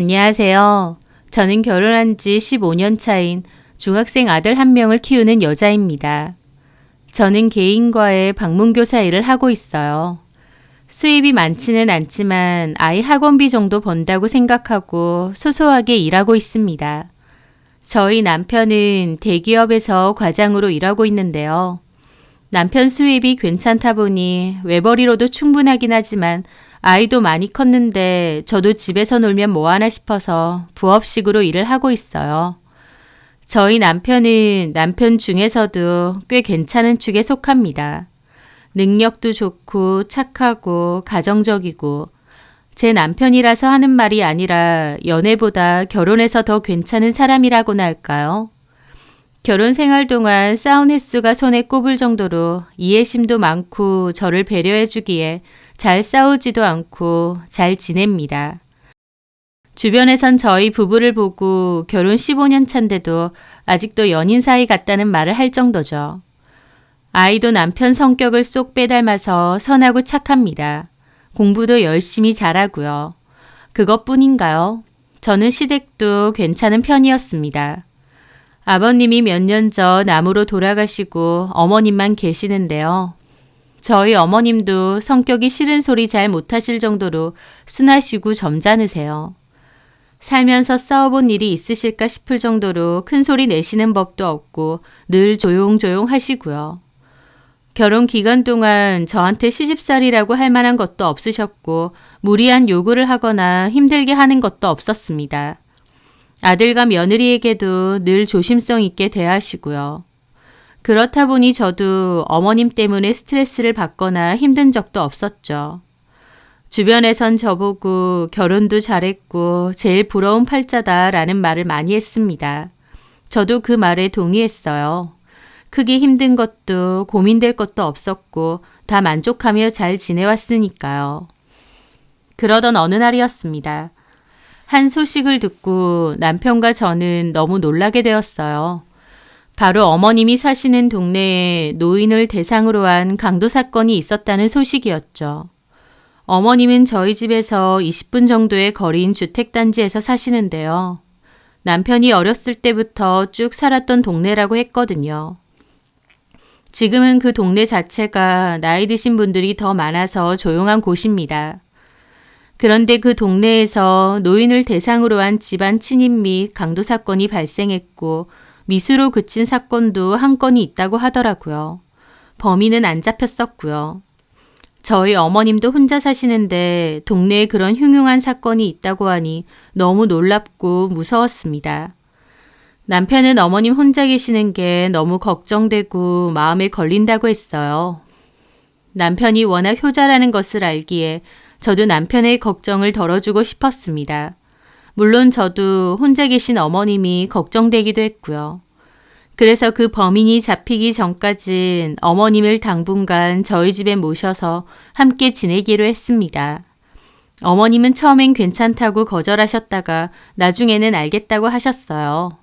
안녕하세요. 저는 결혼한 지 15년 차인 중학생 아들 한 명을 키우는 여자입니다. 저는 개인과의 방문교사 일을 하고 있어요. 수입이 많지는 않지만 아이 학원비 정도 번다고 생각하고 소소하게 일하고 있습니다. 저희 남편은 대기업에서 과장으로 일하고 있는데요. 남편 수입이 괜찮다 보니 외벌이로도 충분하긴 하지만 아이도 많이 컸는데 저도 집에서 놀면 뭐하나 싶어서 부업식으로 일을 하고 있어요. 저희 남편은 남편 중에서도 꽤 괜찮은 축에 속합니다. 능력도 좋고 착하고 가정적이고 제 남편이라서 하는 말이 아니라 연애보다 결혼해서 더 괜찮은 사람이라고나 할까요? 결혼 생활 동안 싸운 횟수가 손에 꼽을 정도로 이해심도 많고 저를 배려해 주기에 잘 싸우지도 않고 잘 지냅니다. 주변에선 저희 부부를 보고 결혼 15년 차인데도 아직도 연인 사이 같다는 말을 할 정도죠. 아이도 남편 성격을 쏙 빼닮아서 선하고 착합니다. 공부도 열심히 잘하고요. 그것뿐인가요? 저는 시댁도 괜찮은 편이었습니다. 아버님이 몇 년 전 암으로 돌아가시고 어머님만 계시는데요. 저희 어머님도 성격이 싫은 소리 잘 못하실 정도로 순하시고 점잖으세요. 살면서 싸워본 일이 있으실까 싶을 정도로 큰 소리 내시는 법도 없고 늘 조용조용 하시고요. 결혼 기간 동안 저한테 시집살이라고 할 만한 것도 없으셨고 무리한 요구를 하거나 힘들게 하는 것도 없었습니다. 아들과 며느리에게도 늘 조심성 있게 대하시고요. 그렇다 보니 저도 어머님 때문에 스트레스를 받거나 힘든 적도 없었죠. 주변에선 저보고 결혼도 잘했고 제일 부러운 팔자다라는 말을 많이 했습니다. 저도 그 말에 동의했어요. 크게 힘든 것도 고민될 것도 없었고 다 만족하며 잘 지내왔으니까요. 그러던 어느 날이었습니다. 한 소식을 듣고 남편과 저는 너무 놀라게 되었어요. 바로 어머님이 사시는 동네에 노인을 대상으로 한 강도 사건이 있었다는 소식이었죠. 어머님은 저희 집에서 20분 정도의 거리인 주택단지에서 사시는데요. 남편이 어렸을 때부터 쭉 살았던 동네라고 했거든요. 지금은 그 동네 자체가 나이 드신 분들이 더 많아서 조용한 곳입니다. 그런데 그 동네에서 노인을 대상으로 한 집안 침입 및 강도 사건이 발생했고 미수로 그친 사건도 한 건이 있다고 하더라고요. 범인은 안 잡혔었고요. 저희 어머님도 혼자 사시는데 동네에 그런 흉흉한 사건이 있다고 하니 너무 놀랍고 무서웠습니다. 남편은 어머님 혼자 계시는 게 너무 걱정되고 마음에 걸린다고 했어요. 남편이 워낙 효자라는 것을 알기에 저도 남편의 걱정을 덜어주고 싶었습니다. 물론 저도 혼자 계신 어머님이 걱정되기도 했고요. 그래서 그 범인이 잡히기 전까진 어머님을 당분간 저희 집에 모셔서 함께 지내기로 했습니다. 어머님은 처음엔 괜찮다고 거절하셨다가 나중에는 알겠다고 하셨어요.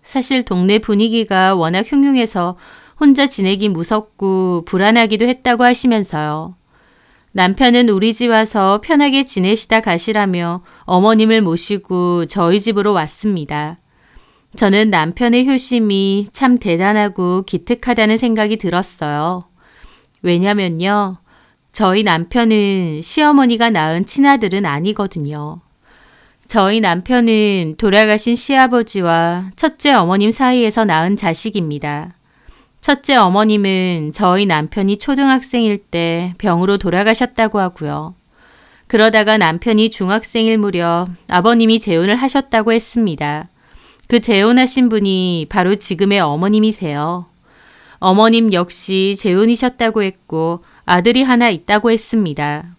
사실 동네 분위기가 워낙 흉흉해서 혼자 지내기 무섭고 불안하기도 했다고 하시면서요. 남편은 우리 집 와서 편하게 지내시다 가시라며 어머님을 모시고 저희 집으로 왔습니다. 저는 남편의 효심이 참 대단하고 기특하다는 생각이 들었어요. 왜냐면요. 저희 남편은 시어머니가 낳은 친아들은 아니거든요. 저희 남편은 돌아가신 시아버지와 첫째 어머님 사이에서 낳은 자식입니다. 첫째 어머님은 저희 남편이 초등학생일 때 병으로 돌아가셨다고 하고요. 그러다가 남편이 중학생일 무렵 아버님이 재혼을 하셨다고 했습니다. 그 재혼하신 분이 바로 지금의 어머님이세요. 어머님 역시 재혼이셨다고 했고 아들이 하나 있다고 했습니다.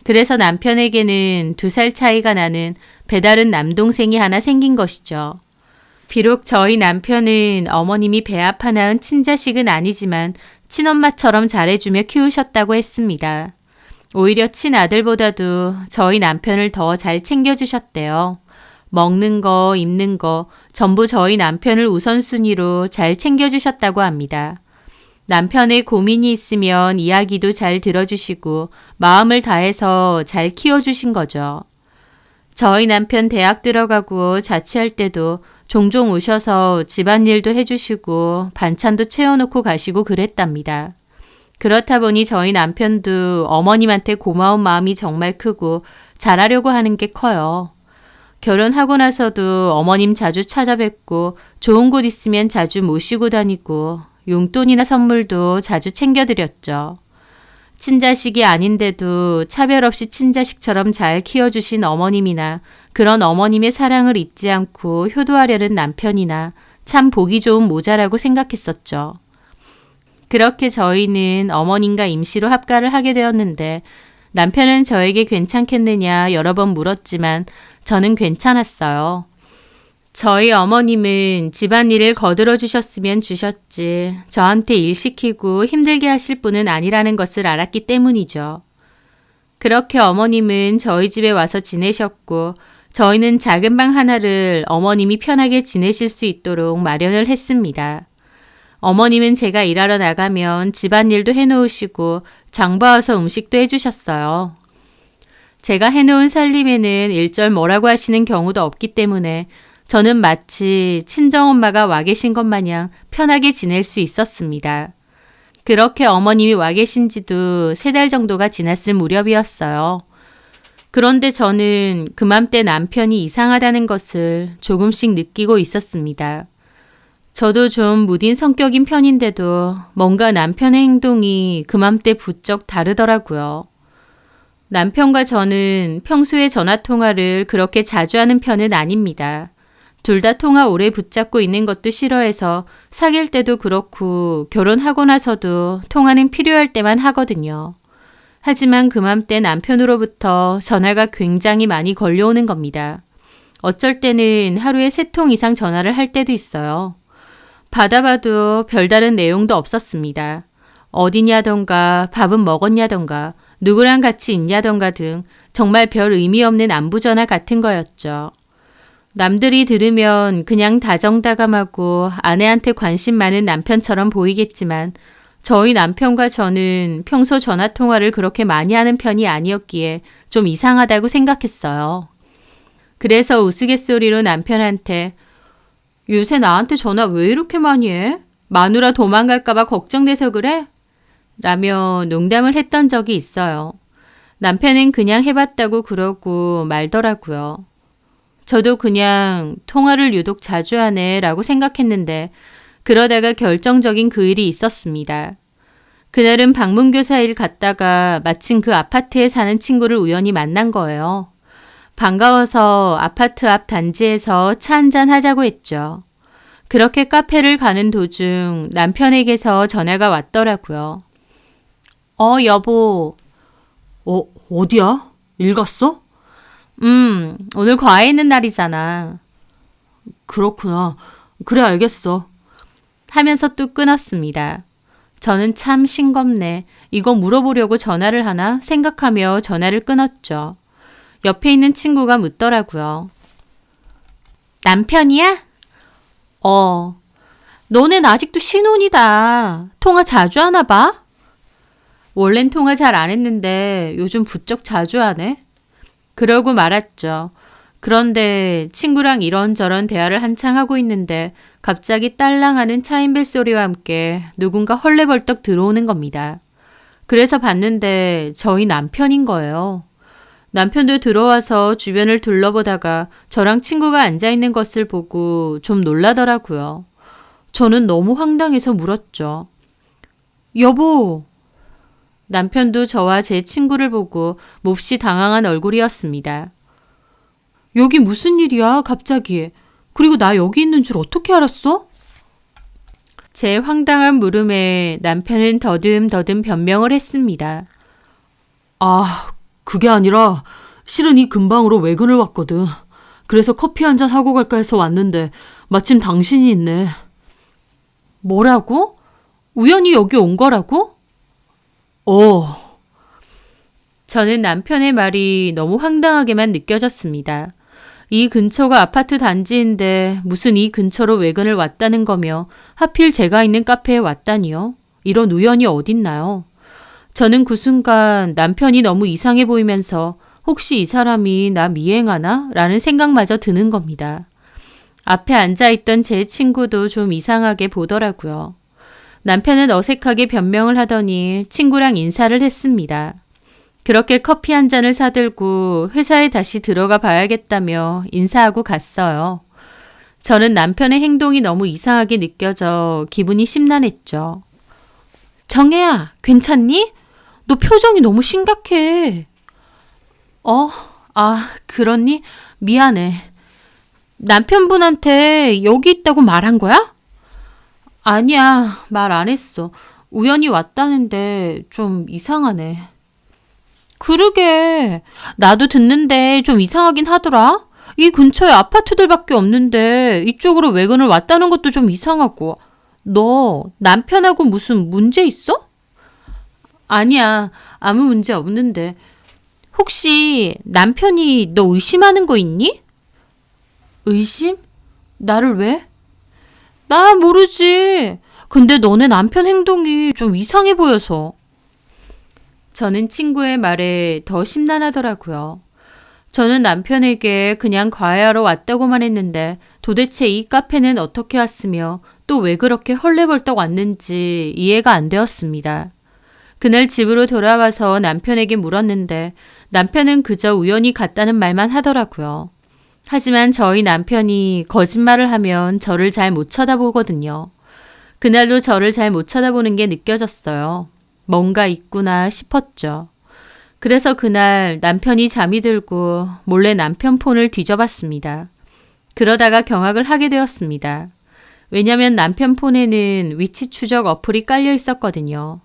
그래서 남편에게는 2살 차이가 나는 배다른 남동생이 하나 생긴 것이죠. 비록 저희 남편은 어머님이 배 아파 낳은 친자식은 아니지만 친엄마처럼 잘해주며 키우셨다고 했습니다. 오히려 친아들보다도 저희 남편을 더 잘 챙겨주셨대요. 먹는 거, 입는 거 전부 저희 남편을 우선순위로 잘 챙겨주셨다고 합니다. 남편의 고민이 있으면 이야기도 잘 들어주시고 마음을 다해서 잘 키워주신 거죠. 저희 남편 대학 들어가고 자취할 때도 종종 오셔서 집안일도 해주시고 반찬도 채워놓고 가시고 그랬답니다. 그렇다 보니 저희 남편도 어머님한테 고마운 마음이 정말 크고 잘하려고 하는 게 커요. 결혼하고 나서도 어머님 자주 찾아뵙고 좋은 곳 있으면 자주 모시고 다니고 용돈이나 선물도 자주 챙겨드렸죠. 친자식이 아닌데도 차별 없이 친자식처럼 잘 키워주신 어머님이나 그런 어머님의 사랑을 잊지 않고 효도하려는 남편이나 참 보기 좋은 모자라고 생각했었죠. 그렇게 저희는 어머님과 임시로 합가를 하게 되었는데 남편은 저에게 괜찮겠느냐 여러 번 물었지만 저는 괜찮았어요. 저희 어머님은 집안일을 거들어 주셨으면 주셨지 저한테 일 시키고 힘들게 하실 분은 아니라는 것을 알았기 때문이죠. 그렇게 어머님은 저희 집에 와서 지내셨고 저희는 작은 방 하나를 어머님이 편하게 지내실 수 있도록 마련을 했습니다. 어머님은 제가 일하러 나가면 집안일도 해놓으시고 장 봐와서 음식도 해주셨어요. 제가 해놓은 살림에는 일절 뭐라고 하시는 경우도 없기 때문에 저는 마치 친정엄마가 와 계신 것 마냥 편하게 지낼 수 있었습니다. 그렇게 어머님이 와 계신 지도 3달 정도가 지났을 무렵이었어요. 그런데 저는 그맘때 남편이 이상하다는 것을 조금씩 느끼고 있었습니다. 저도 좀 무딘 성격인 편인데도 뭔가 남편의 행동이 그맘때 부쩍 다르더라고요. 남편과 저는 평소에 전화통화를 그렇게 자주 하는 편은 아닙니다. 둘 다 통화 오래 붙잡고 있는 것도 싫어해서 사귈 때도 그렇고 결혼하고 나서도 통화는 필요할 때만 하거든요. 하지만 그맘때 남편으로부터 전화가 굉장히 많이 걸려오는 겁니다. 어쩔 때는 하루에 3통 이상 전화를 할 때도 있어요. 받아봐도 별다른 내용도 없었습니다. 어디냐던가 밥은 먹었냐던가 누구랑 같이 있냐던가 등 정말 별 의미 없는 안부 전화 같은 거였죠. 남들이 들으면 그냥 다정다감하고 아내한테 관심 많은 남편처럼 보이겠지만 저희 남편과 저는 평소 전화통화를 그렇게 많이 하는 편이 아니었기에 좀 이상하다고 생각했어요. 그래서 우스갯소리로 남편한테 요새 나한테 전화 왜 이렇게 많이 해? 마누라 도망갈까봐 걱정돼서 그래? 라며 농담을 했던 적이 있어요. 남편은 그냥 해봤다고 그러고 말더라고요. 저도 그냥 통화를 유독 자주 하네 라고 생각했는데 그러다가 결정적인 그 일이 있었습니다. 그날은 방문교사일 갔다가 마침 그 아파트에 사는 친구를 우연히 만난 거예요. 반가워서 아파트 앞 단지에서 차 한잔 하자고 했죠. 그렇게 카페를 가는 도중 남편에게서 전화가 왔더라고요. 여보. 어디야? 일 갔어? 오늘 과외 있는 날이잖아. 그렇구나. 그래, 알겠어. 하면서 또 끊었습니다. 저는 참 싱겁네. 이거 물어보려고 전화를 하나 생각하며 전화를 끊었죠. 옆에 있는 친구가 묻더라고요. 남편이야? 너넨 아직도 신혼이다. 통화 자주 하나 봐? 원래는 통화 잘 안 했는데 요즘 부쩍 자주 하네. 그러고 말았죠. 그런데 친구랑 이런저런 대화를 한창 하고 있는데 갑자기 딸랑하는 차인벨 소리와 함께 누군가 헐레벌떡 들어오는 겁니다. 그래서 봤는데 저희 남편인 거예요. 남편도 들어와서 주변을 둘러보다가 저랑 친구가 앉아있는 것을 보고 좀 놀라더라고요. 저는 너무 황당해서 물었죠. 여보. 남편도 저와 제 친구를 보고 몹시 당황한 얼굴이었습니다. 여기 무슨 일이야 갑자기. 그리고 나 여기 있는 줄 어떻게 알았어? 제 황당한 물음에 남편은 더듬더듬 변명을 했습니다. 그게 아니라 실은 이 근방으로 외근을 왔거든. 그래서 커피 한잔 하고 갈까 해서 왔는데 마침 당신이 있네. 뭐라고? 우연히 여기 온 거라고? 저는 남편의 말이 너무 황당하게만 느껴졌습니다. 이 근처가 아파트 단지인데 무슨 이 근처로 외근을 왔다는 거며 하필 제가 있는 카페에 왔다니요? 이런 우연이 어딨나요? 저는 그 순간 남편이 너무 이상해 보이면서 혹시 이 사람이 나 미행하나? 라는 생각마저 드는 겁니다. 앞에 앉아있던 제 친구도 좀 이상하게 보더라고요. 남편은 어색하게 변명을 하더니 친구랑 인사를 했습니다. 그렇게 커피 한 잔을 사들고 회사에 다시 들어가 봐야겠다며 인사하고 갔어요. 저는 남편의 행동이 너무 이상하게 느껴져 기분이 심란했죠. 정혜야, 괜찮니? 너 표정이 너무 심각해. 그렇니? 미안해. 남편분한테 여기 있다고 말한 거야? 아니야, 말 안 했어. 우연히 왔다는데 좀 이상하네. 그러게. 나도 듣는데 좀 이상하긴 하더라. 이 근처에 아파트들밖에 없는데 이쪽으로 외근을 왔다는 것도 좀 이상하고. 너 남편하고 무슨 문제 있어? 아니야, 아무 문제 없는데. 혹시 남편이 너 의심하는 거 있니? 의심? 나를 왜? 나 모르지. 근데 너네 남편 행동이 좀 이상해 보여서. 저는 친구의 말에 더 심란하더라고요. 저는 남편에게 그냥 과외하러 왔다고만 했는데 도대체 이 카페는 어떻게 왔으며 또 왜 그렇게 헐레벌떡 왔는지 이해가 안 되었습니다. 그날 집으로 돌아와서 남편에게 물었는데 남편은 그저 우연히 갔다는 말만 하더라고요. 하지만 저희 남편이 거짓말을 하면 저를 잘 못 쳐다보거든요. 그날도 저를 잘 못 쳐다보는 게 느껴졌어요. 뭔가 있구나 싶었죠. 그래서 그날 남편이 잠이 들고 몰래 남편 폰을 뒤져봤습니다. 그러다가 경악을 하게 되었습니다. 왜냐면 남편 폰에는 위치 추적 어플이 깔려 있었거든요.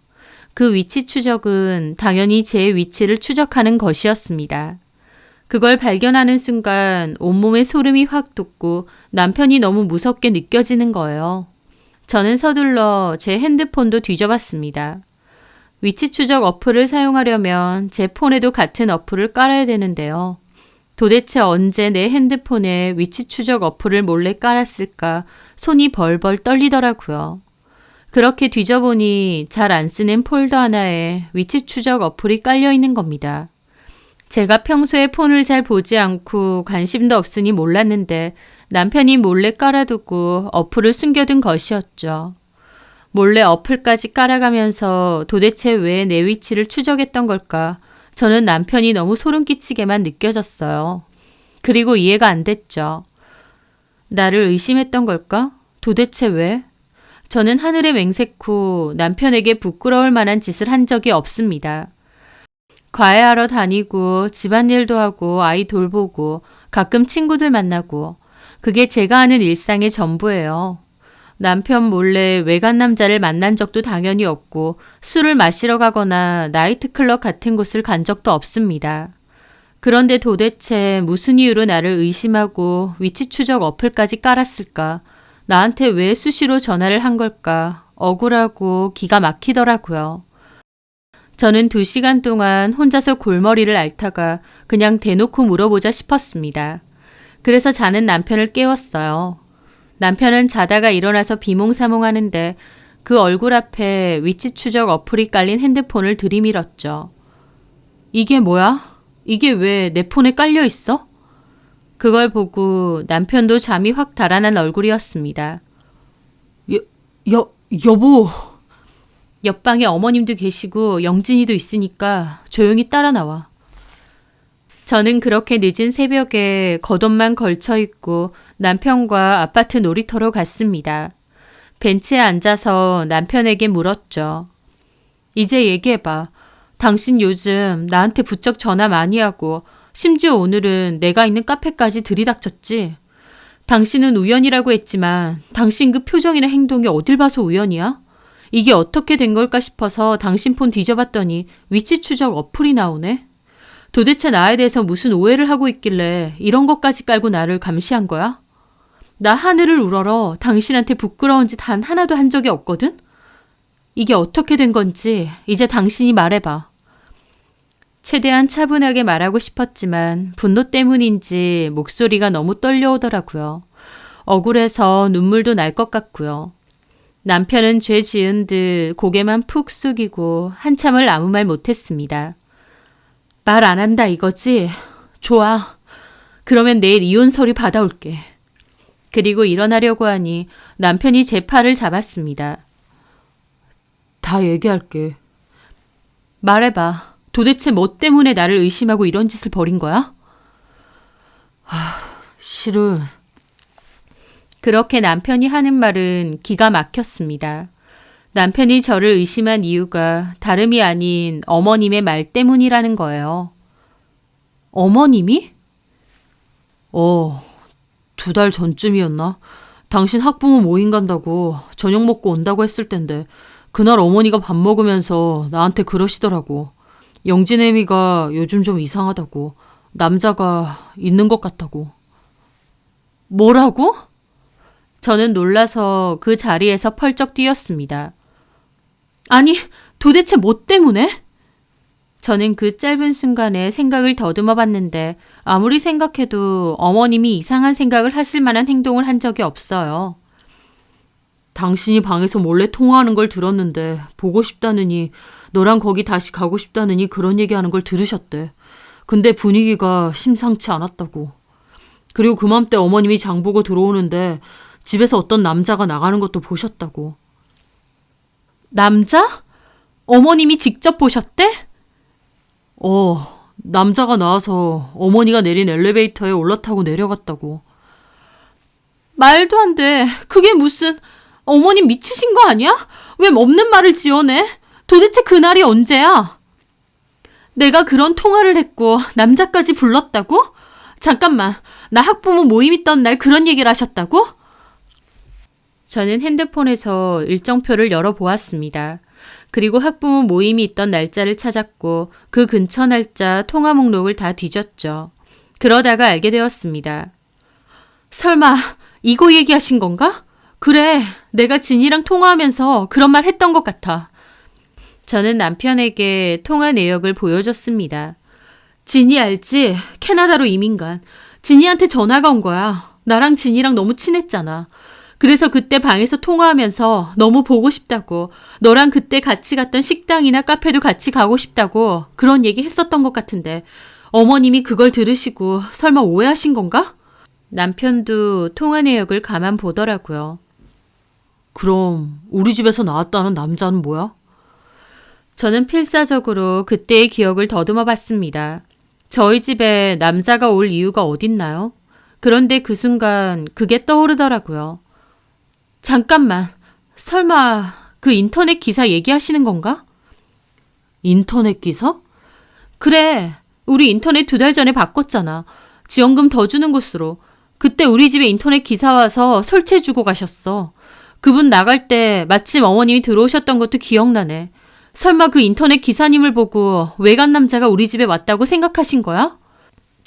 그 위치 추적은 당연히 제 위치를 추적하는 것이었습니다. 그걸 발견하는 순간 온몸에 소름이 확 돋고 남편이 너무 무섭게 느껴지는 거예요. 저는 서둘러 제 핸드폰도 뒤져봤습니다. 위치 추적 어플을 사용하려면 제 폰에도 같은 어플을 깔아야 되는데요. 도대체 언제 내 핸드폰에 위치 추적 어플을 몰래 깔았을까 손이 벌벌 떨리더라고요. 그렇게 뒤져보니 잘 안 쓰는 폴더 하나에 위치 추적 어플이 깔려 있는 겁니다. 제가 평소에 폰을 잘 보지 않고 관심도 없으니 몰랐는데 남편이 몰래 깔아두고 어플을 숨겨둔 것이었죠. 몰래 어플까지 깔아가면서 도대체 왜 내 위치를 추적했던 걸까? 저는 남편이 너무 소름 끼치게만 느껴졌어요. 그리고 이해가 안 됐죠. 나를 의심했던 걸까? 도대체 왜? 저는 하늘에 맹세코 남편에게 부끄러울 만한 짓을 한 적이 없습니다. 과외하러 다니고 집안일도 하고 아이 돌보고 가끔 친구들 만나고 그게 제가 하는 일상의 전부예요. 남편 몰래 외간 남자를 만난 적도 당연히 없고 술을 마시러 가거나 나이트클럽 같은 곳을 간 적도 없습니다. 그런데 도대체 무슨 이유로 나를 의심하고 위치 추적 어플까지 깔았을까? 나한테 왜 수시로 전화를 한 걸까? 억울하고 기가 막히더라고요. 저는 2시간 동안 혼자서 골머리를 앓다가 그냥 대놓고 물어보자 싶었습니다. 그래서 자는 남편을 깨웠어요. 남편은 자다가 일어나서 비몽사몽하는데 그 얼굴 앞에 위치 추적 어플이 깔린 핸드폰을 들이밀었죠. 이게 뭐야? 이게 왜 내 폰에 깔려 있어? 그걸 보고 남편도 잠이 확 달아난 얼굴이었습니다. 여보. 옆방에 어머님도 계시고 영진이도 있으니까 조용히 따라 나와. 저는 그렇게 늦은 새벽에 겉옷만 걸쳐 입고 남편과 아파트 놀이터로 갔습니다. 벤치에 앉아서 남편에게 물었죠. 이제 얘기해봐. 당신 요즘 나한테 부쩍 전화 많이 하고 심지어 오늘은 내가 있는 카페까지 들이닥쳤지. 당신은 우연이라고 했지만 당신 그 표정이나 행동이 어딜 봐서 우연이야? 이게 어떻게 된 걸까 싶어서 당신 폰 뒤져봤더니 위치 추적 어플이 나오네. 도대체 나에 대해서 무슨 오해를 하고 있길래 이런 것까지 깔고 나를 감시한 거야? 나 하늘을 우러러 당신한테 부끄러운 짓 단 하나도 한 적이 없거든? 이게 어떻게 된 건지 이제 당신이 말해봐. 최대한 차분하게 말하고 싶었지만 분노 때문인지 목소리가 너무 떨려오더라고요. 억울해서 눈물도 날 것 같고요. 남편은 죄 지은 듯 고개만 푹 숙이고 한참을 아무 말 못했습니다. 말 안 한다 이거지? 좋아. 그러면 내일 이혼 서류 받아올게. 그리고 일어나려고 하니 남편이 제 팔을 잡았습니다. 다 얘기할게. 말해봐. 도대체 뭐 때문에 나를 의심하고 이런 짓을 벌인 거야? 실은 그렇게 남편이 하는 말은 기가 막혔습니다. 남편이 저를 의심한 이유가 다름이 아닌 어머님의 말 때문이라는 거예요. 어머님이? 2달 전쯤이었나? 당신 학부모 모임 간다고 저녁 먹고 온다고 했을 텐데 그날 어머니가 밥 먹으면서 나한테 그러시더라고. 영진애미가 요즘 좀 이상하다고. 남자가 있는 것 같다고. 뭐라고? 저는 놀라서 그 자리에서 펄쩍 뛰었습니다. 아니, 도대체 뭐 때문에? 저는 그 짧은 순간에 생각을 더듬어 봤는데 아무리 생각해도 어머님이 이상한 생각을 하실 만한 행동을 한 적이 없어요. 당신이 방에서 몰래 통화하는 걸 들었는데 보고 싶다느니 너랑 거기 다시 가고 싶다느니 그런 얘기하는 걸 들으셨대. 근데 분위기가 심상치 않았다고. 그리고 그맘때 어머님이 장 보고 들어오는데 집에서 어떤 남자가 나가는 것도 보셨다고. 남자? 어머님이 직접 보셨대? 남자가 나와서 어머니가 내린 엘리베이터에 올라타고 내려갔다고. 말도 안 돼. 그게 무슨... 어머님 미치신 거 아니야? 왜 없는 말을 지어내? 도대체 그날이 언제야? 내가 그런 통화를 했고 남자까지 불렀다고? 잠깐만, 나 학부모 모임 있던 날 그런 얘기를 하셨다고? 저는 핸드폰에서 일정표를 열어보았습니다. 그리고 학부모 모임이 있던 날짜를 찾았고 그 근처 날짜 통화 목록을 다 뒤졌죠. 그러다가 알게 되었습니다. 설마 이거 얘기하신 건가? 그래, 내가 진이랑 통화하면서 그런 말 했던 것 같아. 저는 남편에게 통화 내역을 보여줬습니다. 진이 알지? 캐나다로 이민 간. 진이한테 전화가 온 거야. 나랑 진이랑 너무 친했잖아. 그래서 그때 방에서 통화하면서 너무 보고 싶다고, 너랑 그때 같이 갔던 식당이나 카페도 같이 가고 싶다고 그런 얘기 했었던 것 같은데 어머님이 그걸 들으시고 설마 오해하신 건가? 남편도 통화 내역을 가만 보더라고요. 그럼 우리 집에서 나왔다는 남자는 뭐야? 저는 필사적으로 그때의 기억을 더듬어 봤습니다. 저희 집에 남자가 올 이유가 어딨나요? 그런데 그 순간 그게 떠오르더라고요. 잠깐만, 설마 그 인터넷 기사 얘기하시는 건가? 인터넷 기사? 그래, 우리 인터넷 2달 전에 바꿨잖아. 지원금 더 주는 곳으로. 그때 우리 집에 인터넷 기사 와서 설치해주고 가셨어. 그분 나갈 때 마침 어머님이 들어오셨던 것도 기억나네. 설마 그 인터넷 기사님을 보고 외간 남자가 우리 집에 왔다고 생각하신 거야?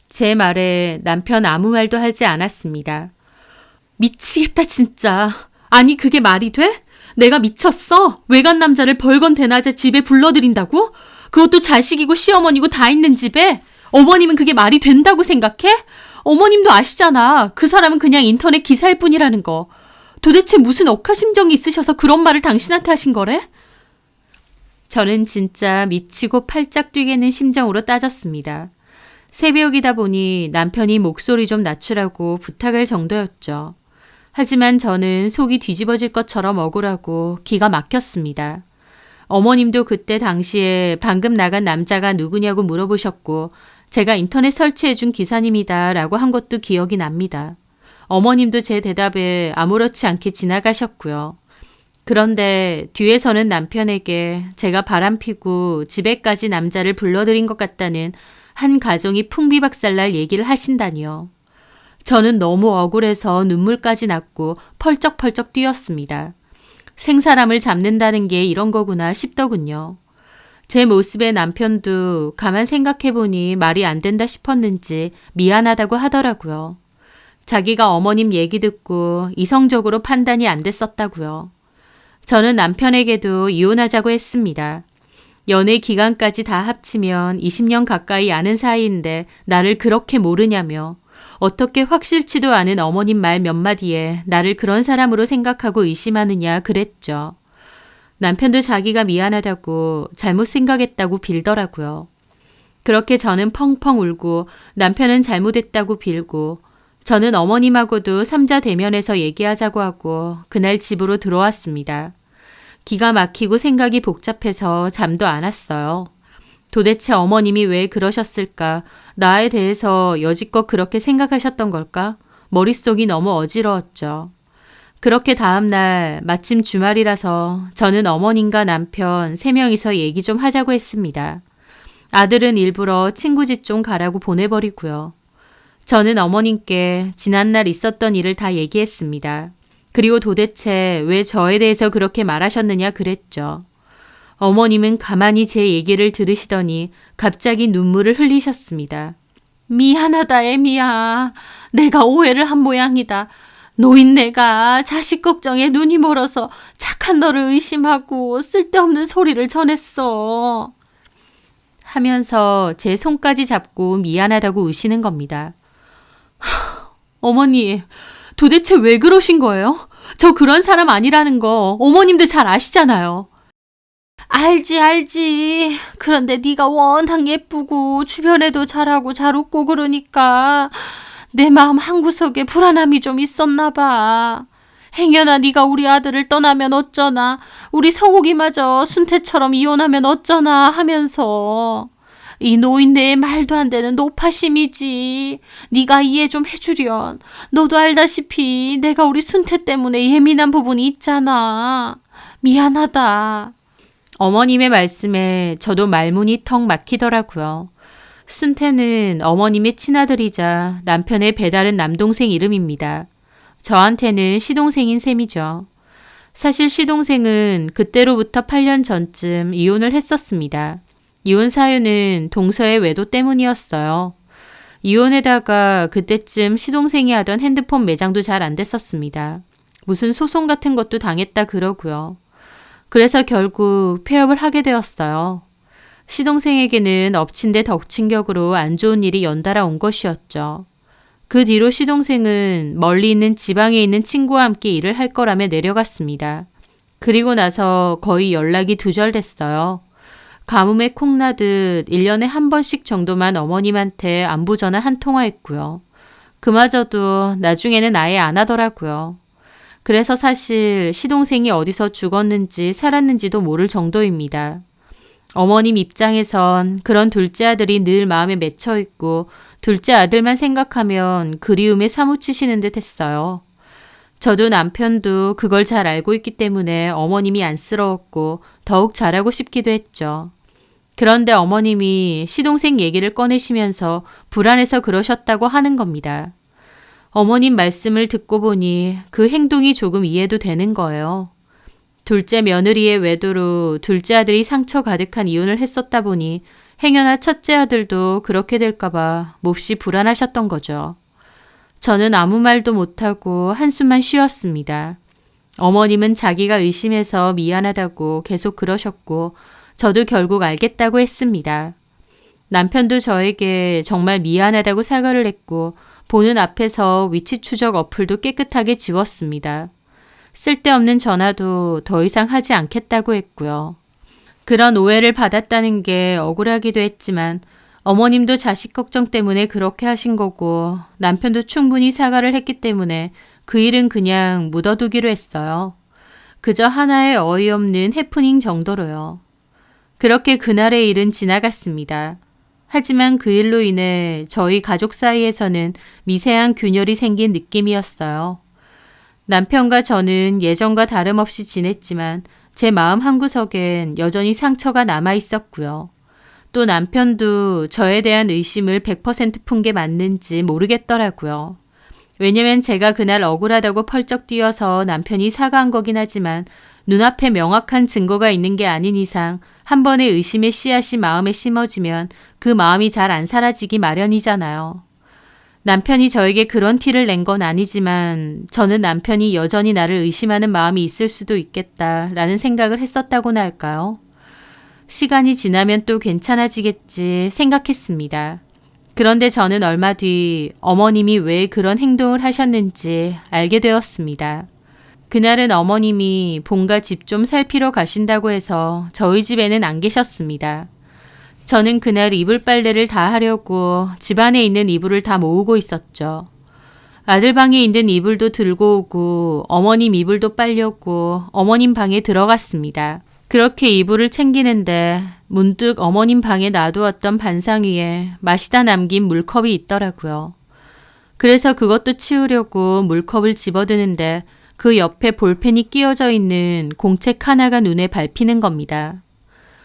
제 말에 남편 아무 말도 하지 않았습니다. 미치겠다 진짜. 아니 그게 말이 돼? 내가 미쳤어? 외간 남자를 벌건 대낮에 집에 불러들인다고? 그것도 자식이고 시어머니고 다 있는 집에? 어머님은 그게 말이 된다고 생각해? 어머님도 아시잖아. 그 사람은 그냥 인터넷 기사일 뿐이라는 거. 도대체 무슨 억하심정이 있으셔서 그런 말을 당신한테 하신 거래? 저는 진짜 미치고 팔짝 뛰겠는 심정으로 따졌습니다. 새벽이다 보니 남편이 목소리 좀 낮추라고 부탁할 정도였죠. 하지만 저는 속이 뒤집어질 것처럼 억울하고 기가 막혔습니다. 어머님도 그때 당시에 방금 나간 남자가 누구냐고 물어보셨고 제가 인터넷 설치해준 기사님이다 라고 한 것도 기억이 납니다. 어머님도 제 대답에 아무렇지 않게 지나가셨고요. 그런데 뒤에서는 남편에게 제가 바람피고 집에까지 남자를 불러들인 것 같다는 한 가정이 풍비박살날 얘기를 하신다니요. 저는 너무 억울해서 눈물까지 났고 펄쩍펄쩍 뛰었습니다. 생사람을 잡는다는 게 이런 거구나 싶더군요. 제 모습에 남편도 가만 생각해보니 말이 안 된다 싶었는지 미안하다고 하더라고요. 자기가 어머님 얘기 듣고 이성적으로 판단이 안 됐었다고요. 저는 남편에게도 이혼하자고 했습니다. 연애 기간까지 다 합치면 20년 가까이 아는 사이인데 나를 그렇게 모르냐며 어떻게 확실치도 않은 어머님 말 몇 마디에 나를 그런 사람으로 생각하고 의심하느냐 그랬죠. 남편도 자기가 미안하다고 잘못 생각했다고 빌더라고요. 그렇게 저는 펑펑 울고 남편은 잘못했다고 빌고 저는 어머님하고도 삼자 대면해서 얘기하자고 하고 그날 집으로 들어왔습니다. 기가 막히고 생각이 복잡해서 잠도 안 왔어요. 도대체 어머님이 왜 그러셨을까? 나에 대해서 여지껏 그렇게 생각하셨던 걸까? 머릿속이 너무 어지러웠죠. 그렇게 다음날 마침 주말이라서 저는 어머님과 남편 3명이서 얘기 좀 하자고 했습니다. 아들은 일부러 친구 집 좀 가라고 보내버리고요. 저는 어머님께 지난날 있었던 일을 다 얘기했습니다. 그리고 도대체 왜 저에 대해서 그렇게 말하셨느냐 그랬죠. 어머님은 가만히 제 얘기를 들으시더니 갑자기 눈물을 흘리셨습니다. 미안하다 애미야. 내가 오해를 한 모양이다. 노인네가 자식 걱정에 눈이 멀어서 착한 너를 의심하고 쓸데없는 소리를 전했어. 하면서 제 손까지 잡고 미안하다고 우시는 겁니다. 어머니, 도대체 왜 그러신 거예요? 저 그런 사람 아니라는 거 어머님도 잘 아시잖아요. 알지. 그런데 네가 워낙 예쁘고 주변에도 잘하고 잘 웃고 그러니까 내 마음 한구석에 불안함이 좀 있었나 봐. 행여나 네가 우리 아들을 떠나면 어쩌나, 우리 성욱이마저 순태처럼 이혼하면 어쩌나 하면서 이 노인네의 말도 안 되는 노파심이지. 네가 이해 좀 해주련. 너도 알다시피 내가 우리 순태 때문에 예민한 부분이 있잖아. 미안하다. 어머님의 말씀에 저도 말문이 턱 막히더라고요. 순태는 어머님의 친아들이자 남편의 배다른 남동생 이름입니다. 저한테는 시동생인 셈이죠. 사실 시동생은 그때로부터 8년 전쯤 이혼을 했었습니다. 이혼 사유는 동서의 외도 때문이었어요. 이혼에다가 그때쯤 시동생이 하던 핸드폰 매장도 잘 안 됐었습니다. 무슨 소송 같은 것도 당했다 그러고요. 그래서 결국 폐업을 하게 되었어요. 시동생에게는 엎친 데 덮친 격으로 안 좋은 일이 연달아 온 것이었죠. 그 뒤로 시동생은 멀리 있는 지방에 있는 친구와 함께 일을 할 거라며 내려갔습니다. 그리고 나서 거의 연락이 두절됐어요. 가뭄에 콩나듯 1년에 한 번씩 정도만 어머님한테 안부 전화 한 통화했고요. 그마저도 나중에는 아예 안 하더라고요. 그래서 사실 시동생이 어디서 죽었는지 살았는지도 모를 정도입니다. 어머님 입장에선 그런 둘째 아들이 늘 마음에 맺혀 있고 둘째 아들만 생각하면 그리움에 사무치시는 듯 했어요. 저도 남편도 그걸 잘 알고 있기 때문에 어머님이 안쓰러웠고 더욱 잘하고 싶기도 했죠. 그런데 어머님이 시동생 얘기를 꺼내시면서 불안해서 그러셨다고 하는 겁니다. 어머님 말씀을 듣고 보니 그 행동이 조금 이해도 되는 거예요. 둘째 며느리의 외도로 둘째 아들이 상처 가득한 이혼을 했었다 보니 행여나 첫째 아들도 그렇게 될까봐 몹시 불안하셨던 거죠. 저는 아무 말도 못하고 한숨만 쉬었습니다. 어머님은 자기가 의심해서 미안하다고 계속 그러셨고 저도 결국 알겠다고 했습니다. 남편도 저에게 정말 미안하다고 사과를 했고 보는 앞에서 위치 추적 어플도 깨끗하게 지웠습니다. 쓸데없는 전화도 더 이상 하지 않겠다고 했고요. 그런 오해를 받았다는 게 억울하기도 했지만 어머님도 자식 걱정 때문에 그렇게 하신 거고 남편도 충분히 사과를 했기 때문에 그 일은 그냥 묻어두기로 했어요. 그저 하나의 어이없는 해프닝 정도로요. 그렇게 그날의 일은 지나갔습니다. 하지만 그 일로 인해 저희 가족 사이에서는 미세한 균열이 생긴 느낌이었어요. 남편과 저는 예전과 다름없이 지냈지만 제 마음 한구석엔 여전히 상처가 남아 있었고요. 또 남편도 저에 대한 의심을 100% 푼 게 맞는지 모르겠더라고요. 왜냐면 제가 그날 억울하다고 펄쩍 뛰어서 남편이 사과한 거긴 하지만 눈앞에 명확한 증거가 있는 게 아닌 이상 한 번의 의심의 씨앗이 마음에 심어지면 그 마음이 잘 안 사라지기 마련이잖아요. 남편이 저에게 그런 티를 낸 건 아니지만 저는 남편이 여전히 나를 의심하는 마음이 있을 수도 있겠다라는 생각을 했었다고나 할까요? 시간이 지나면 또 괜찮아지겠지 생각했습니다. 그런데 저는 얼마 뒤 어머님이 왜 그런 행동을 하셨는지 알게 되었습니다. 그날은 어머님이 본가 집 좀 살피러 가신다고 해서 저희 집에는 안 계셨습니다. 저는 그날 이불 빨래를 다 하려고 집안에 있는 이불을 다 모으고 있었죠. 아들 방에 있는 이불도 들고 오고 어머님 이불도 빨려고 어머님 방에 들어갔습니다. 그렇게 이불을 챙기는데 문득 어머님 방에 놔두었던 반상 위에 마시다 남긴 물컵이 있더라고요. 그래서 그것도 치우려고 물컵을 집어드는데 그 옆에 볼펜이 끼워져 있는 공책 하나가 눈에 밟히는 겁니다.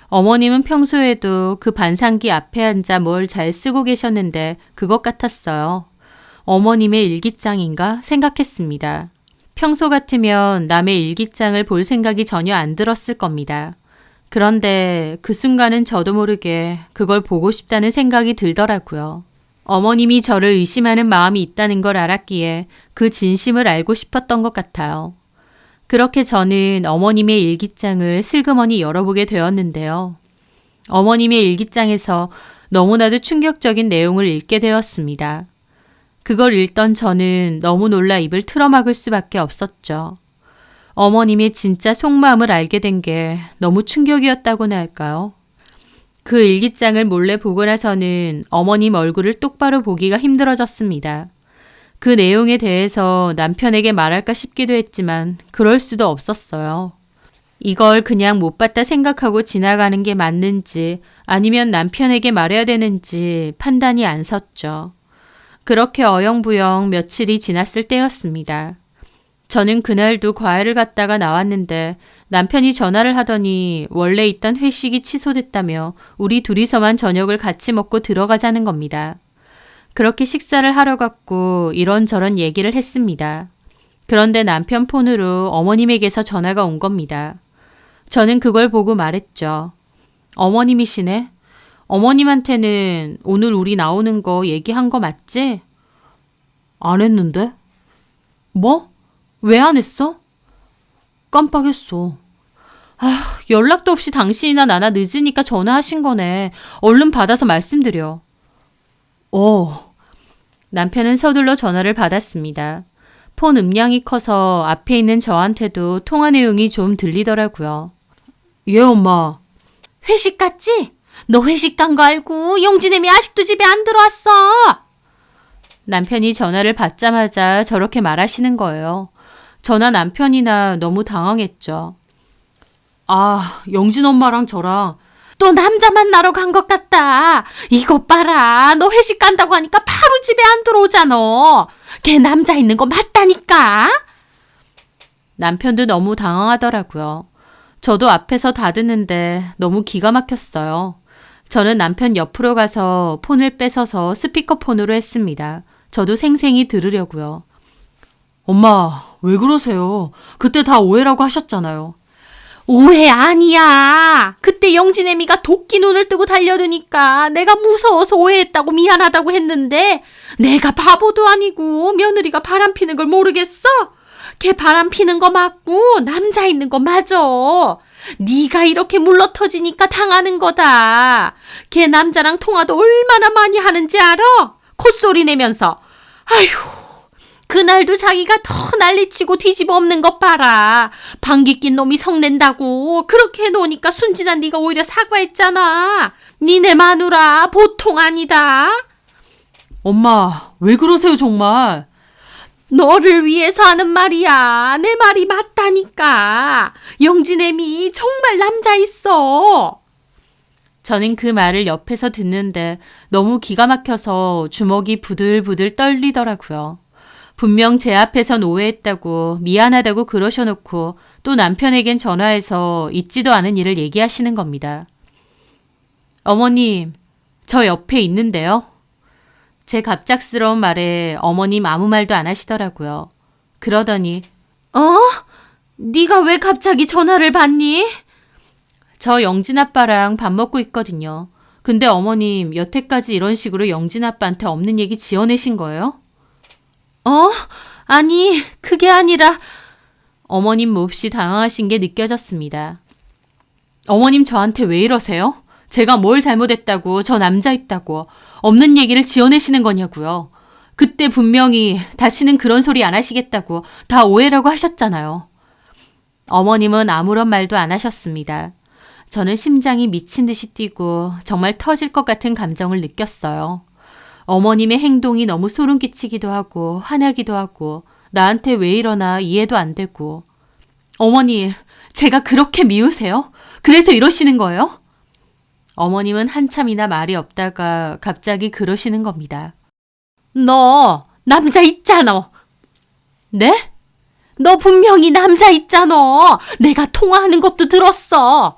어머님은 평소에도 그 반상기 앞에 앉아 뭘 잘 쓰고 계셨는데 그것 같았어요. 어머님의 일기장인가 생각했습니다. 평소 같으면 남의 일기장을 볼 생각이 전혀 안 들었을 겁니다. 그런데 그 순간은 저도 모르게 그걸 보고 싶다는 생각이 들더라고요. 어머님이 저를 의심하는 마음이 있다는 걸 알았기에 그 진심을 알고 싶었던 것 같아요. 그렇게 저는 어머님의 일기장을 슬그머니 열어보게 되었는데요. 어머님의 일기장에서 너무나도 충격적인 내용을 읽게 되었습니다. 그걸 읽던 저는 너무 놀라 입을 틀어막을 수밖에 없었죠. 어머님의 진짜 속마음을 알게 된 게 너무 충격이었다고나 할까요? 그 일기장을 몰래 보고 나서는 어머님 얼굴을 똑바로 보기가 힘들어졌습니다. 그 내용에 대해서 남편에게 말할까 싶기도 했지만 그럴 수도 없었어요. 이걸 그냥 못 봤다 생각하고 지나가는 게 맞는지 아니면 남편에게 말해야 되는지 판단이 안 섰죠. 그렇게 어영부영 며칠이 지났을 때였습니다. 저는 그날도 과외를 갔다가 나왔는데 남편이 전화를 하더니 원래 있던 회식이 취소됐다며 우리 둘이서만 저녁을 같이 먹고 들어가자는 겁니다. 그렇게 식사를 하러 갔고 이런저런 얘기를 했습니다. 그런데 남편 폰으로 어머님에게서 전화가 온 겁니다. 저는 그걸 보고 말했죠. 어머님이시네? 어머님한테는 오늘 우리 나오는 거 얘기한 거 맞지? 안 했는데? 뭐? 왜 안 했어? 깜빡했어. 연락도 없이 당신이나 나나 늦으니까 전화하신 거네. 얼른 받아서 말씀드려. 남편은 서둘러 전화를 받았습니다. 폰 음량이 커서 앞에 있는 저한테도 통화 내용이 좀 들리더라고요. 예, 엄마. 회식 갔지? 너 회식 간 거 알고 용진애미 아직도 집에 안 들어왔어. 남편이 전화를 받자마자 저렇게 말하시는 거예요. 저나 남편이나 너무 당황했죠. 영진 엄마랑 저랑 또 남자 만나러 간 것 같다. 이것 봐라. 너 회식 간다고 하니까 바로 집에 안 들어오잖아. 걔 남자 있는 거 맞다니까. 남편도 너무 당황하더라고요. 저도 앞에서 다 듣는데 너무 기가 막혔어요. 저는 남편 옆으로 가서 폰을 뺏어서 스피커폰으로 했습니다. 저도 생생히 들으려고요. 엄마, 왜 그러세요? 그때 다 오해라고 하셨잖아요. 오해 아니야. 그때 영진애미가 도끼 눈을 뜨고 달려드니까 내가 무서워서 오해했다고 미안하다고 했는데 내가 바보도 아니고 며느리가 바람 피는 걸 모르겠어? 걔 바람 피는 거 맞고 남자 있는 거 맞아. 네가 이렇게 물러터지니까 당하는 거다. 걔 남자랑 통화도 얼마나 많이 하는지 알아? 콧소리 내면서. 아휴. 그날도 자기가 더 난리치고 뒤집어 엎는 것 봐라. 방귀 낀 놈이 성낸다고 그렇게 해놓으니까 순진한 네가 오히려 사과했잖아. 니네 마누라 보통 아니다. 엄마, 왜 그러세요 정말? 너를 위해서 하는 말이야. 내 말이 맞다니까. 영진애미 정말 남자 있어. 저는 그 말을 옆에서 듣는데 너무 기가 막혀서 주먹이 부들부들 떨리더라고요. 분명 제 앞에선 오해했다고 미안하다고 그러셔놓고 또 남편에겐 전화해서 있지도 않은 일을 얘기하시는 겁니다. 어머님, 저 옆에 있는데요. 제 갑작스러운 말에 어머님 아무 말도 안 하시더라고요. 그러더니 네가 왜 갑자기 전화를 받니? 저 영진 아빠랑 밥 먹고 있거든요. 근데 어머님 여태까지 이런 식으로 영진 아빠한테 없는 얘기 지어내신 거예요? 아니, 그게 아니라 어머님 몹시 당황하신 게 느껴졌습니다. 어머님 저한테 왜 이러세요? 제가 뭘 잘못했다고, 저 남자 있다고, 없는 얘기를 지어내시는 거냐고요. 그때 분명히 다시는 그런 소리 안 하시겠다고 다 오해라고 하셨잖아요. 어머님은 아무런 말도 안 하셨습니다. 저는 심장이 미친 듯이 뛰고 정말 터질 것 같은 감정을 느꼈어요. 어머님의 행동이 너무 소름 끼치기도 하고 화나기도 하고 나한테 왜 이러나 이해도 안 되고. 어머니, 제가 그렇게 미우세요? 그래서 이러시는 거예요? 어머님은 한참이나 말이 없다가 갑자기 그러시는 겁니다. 너 남자 있잖아. 네? 너 분명히 남자 있잖아. 내가 통화하는 것도 들었어.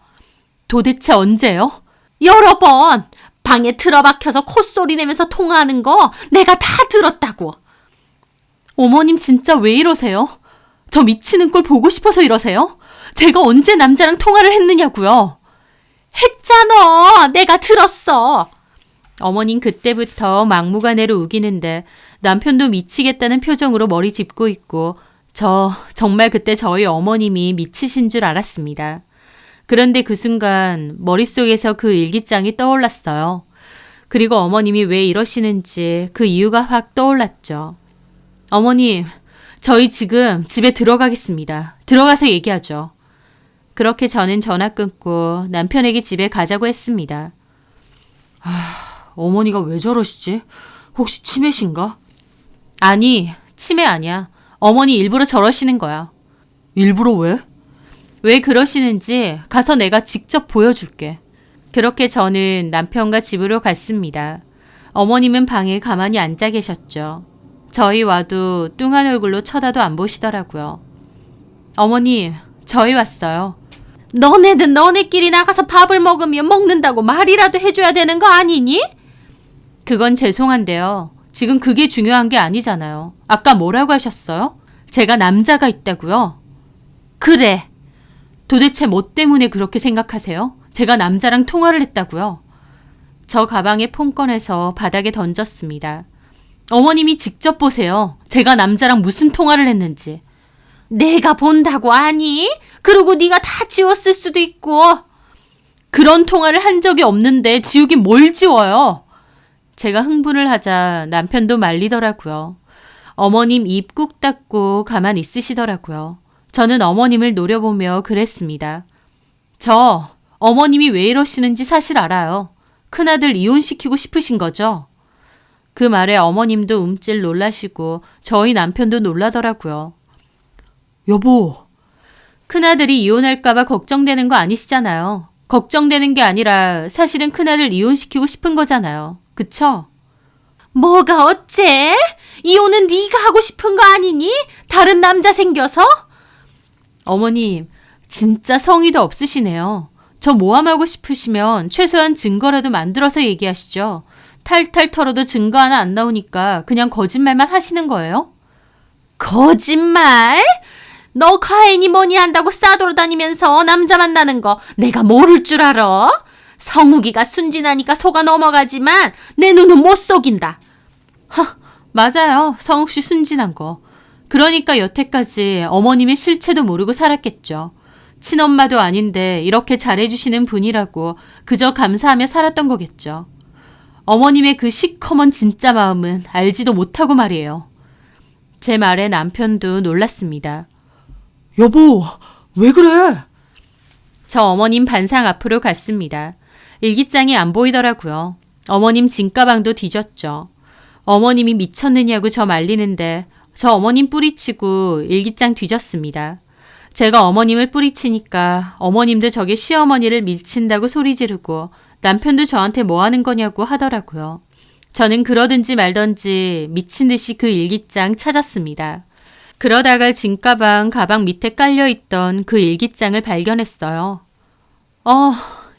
도대체 언제요? 여러 번. 방에 틀어박혀서 콧소리 내면서 통화하는 거 내가 다 들었다고. 어머님 진짜 왜 이러세요? 저 미치는 꼴 보고 싶어서 이러세요? 제가 언제 남자랑 통화를 했느냐고요? 했잖아. 내가 들었어. 어머님 그때부터 막무가내로 우기는데 남편도 미치겠다는 표정으로 머리 짚고 있고 저 정말 그때 저희 어머님이 미치신 줄 알았습니다. 그런데 그 순간 머릿속에서 그 일기장이 떠올랐어요. 그리고 어머님이 왜 이러시는지 그 이유가 확 떠올랐죠. 어머님, 저희 지금 집에 들어가겠습니다. 들어가서 얘기하죠. 그렇게 저는 전화 끊고 남편에게 집에 가자고 했습니다. 어머니가 왜 저러시지? 혹시 치매신가? 아니, 치매 아니야. 어머니 일부러 저러시는 거야. 일부러 왜? 왜 그러시는지 가서 내가 직접 보여줄게. 그렇게 저는 남편과 집으로 갔습니다. 어머님은 방에 가만히 앉아 계셨죠. 저희 와도 뚱한 얼굴로 쳐다도 안 보시더라고요. 어머님, 저희 왔어요. 너네는 너네끼리 나가서 밥을 먹으면 먹는다고 말이라도 해줘야 되는 거 아니니? 그건 죄송한데요. 지금 그게 중요한 게 아니잖아요. 아까 뭐라고 하셨어요? 제가 남자가 있다고요? 그래. 도대체 뭐 때문에 그렇게 생각하세요? 제가 남자랑 통화를 했다고요? 저 가방에 폰 꺼내서 바닥에 던졌습니다. 어머님이 직접 보세요. 제가 남자랑 무슨 통화를 했는지. 내가 본다고 아니? 그리고 네가 다 지웠을 수도 있고. 그런 통화를 한 적이 없는데 지우긴 뭘 지워요? 제가 흥분을 하자 남편도 말리더라고요. 어머님 입 꾹 닫고 가만 있으시더라고요. 저는 어머님을 노려보며 그랬습니다. 저 어머님이 왜 이러시는지 사실 알아요. 큰아들 이혼시키고 싶으신 거죠? 그 말에 어머님도 움찔 놀라시고 저희 남편도 놀라더라고요. 여보. 큰아들이 이혼할까봐 걱정되는 거 아니시잖아요. 걱정되는 게 아니라 사실은 큰아들 이혼시키고 싶은 거잖아요. 그쵸? 뭐가 어째? 이혼은 네가 하고 싶은 거 아니니? 다른 남자 생겨서? 어머님, 진짜 성의도 없으시네요. 저 모함하고 싶으시면 최소한 증거라도 만들어서 얘기하시죠. 탈탈 털어도 증거 하나 안 나오니까 그냥 거짓말만 하시는 거예요? 거짓말? 너 과연이 뭐니 한다고 싸돌아다니면서 남자 만나는 거 내가 모를 줄 알아? 성욱이가 순진하니까 속아 넘어가지만 내 눈은 못 속인다. 맞아요. 성욱 씨 순진한 거. 그러니까 여태까지 어머님의 실체도 모르고 살았겠죠. 친엄마도 아닌데 이렇게 잘해주시는 분이라고 그저 감사하며 살았던 거겠죠. 어머님의 그 시커먼 진짜 마음은 알지도 못하고 말이에요. 제 말에 남편도 놀랐습니다. 여보, 왜 그래? 저 어머님 반상 앞으로 갔습니다. 일기장이 안 보이더라고요. 어머님 짐가방도 뒤졌죠. 어머님이 미쳤느냐고 저 말리는데 저 어머님 뿌리치고 일기장 뒤졌습니다. 제가 어머님을 뿌리치니까 어머님도 저게 시어머니를 미친다고 소리 지르고 남편도 저한테 뭐 하는 거냐고 하더라고요. 저는 그러든지 말든지 미친 듯이 그 일기장 찾았습니다. 그러다가 짐가방 가방 밑에 깔려있던 그 일기장을 발견했어요.